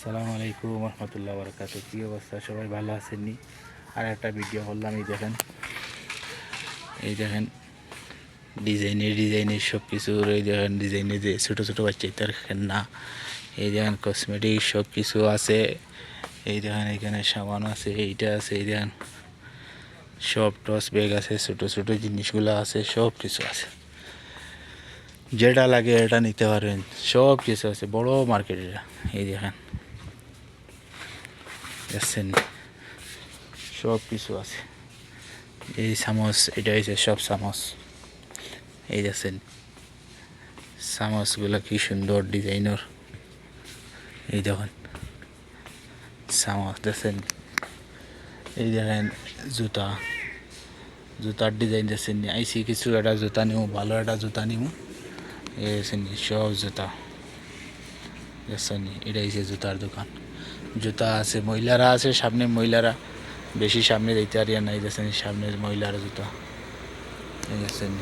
আসসালামু আলাইকুম রহমতুল্লাহ বরকাত। কী অবস্থা, সবাই ভালো আছেননি? আর একটা ভিডিও করলাম। এই দেখেন ডিজাইনের সব কিছু। এই দেখেন ডিজাইনের যে ছোটো ছোটো বাচ্চা তার খেলনা, এই দেখেন কসমেটিক সব কিছু আছে। এই দেখেন এখানে সাবান আছে, এইটা আছে, এই দেখেন সব টস ব্যাগ আছে, ছোটো ছোটো জিনিসগুলো আছে, সব কিছু আছে। যেটা লাগে এটা নিতে পারবেন, সব কিছু আছে। বড় মার্কেট এটা। এই দেখেন দেখছেন সব কিছু আছে। এই চামচ, এটা হয়েছে সব চামচ। এই দেখছেন চামচগুলো কি সুন্দর ডিজাইনের। এই দেখেন চামচ দেখছেন। এই দেখেন জুতার ডিজাইন দেখছেন। আইসি কিছু একটা জুতা নিব, ভালো একটা জুতা নিব। এই দেখছেন সব জুতা দেখছেন। এটা হচ্ছে জুতার দোকান। জুতা আছে, মহিলারা আছে সামনে। মহিলারা বেশি সামনে দিতে আর নাই। দেখছেন সামনের মহিলার জুতা। এই দেখছেন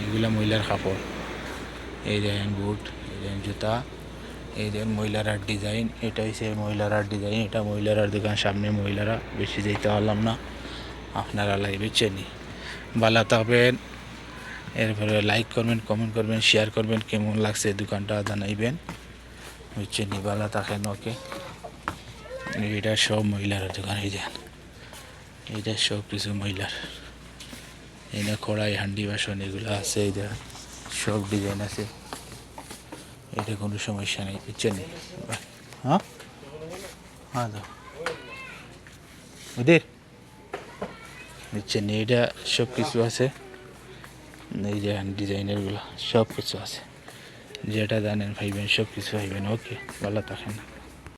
এগুলা মহিলার কাপড়। এই দেখেন বুট, এই দেখেন জুতা, এই দেখেন মহিলারার ডিজাইন। এটা হচ্ছে মহিলারার ডিজাইন। এটা মহিলারার দোকান। সামনে মহিলারা বেশি যেতে পারলাম না, আপনারা লাইভে চেনি। ভালো থাকবেন। এরপরে লাইক করবেন, কমেন্ট করবেন, শেয়ার করবেন। কেমন লাগছে দোকানটা জানাইবেন। চেনি ভালো থাকেন। ওকে, এটা সব মহিলার দোকান। এই দেখেন এটা সব কিছু মহিলার। এই না কড়াই, হান্ডি, বাসন এগুলো আছে। এই দেখেন সব ডিজাইন আছে। এটা কোনো সমস্যা নেই, বুঝছেন? হ্যাঁ হ্যাঁ দাও ওদের, বুঝছেন? এটা সব কিছু আছে। এই যে ডিজাইনেরগুলো সব কিছু আছে। যেটা জানেন পাইবেন, সব কিছু পাইবেন। ওকে, ভালো থাকেন।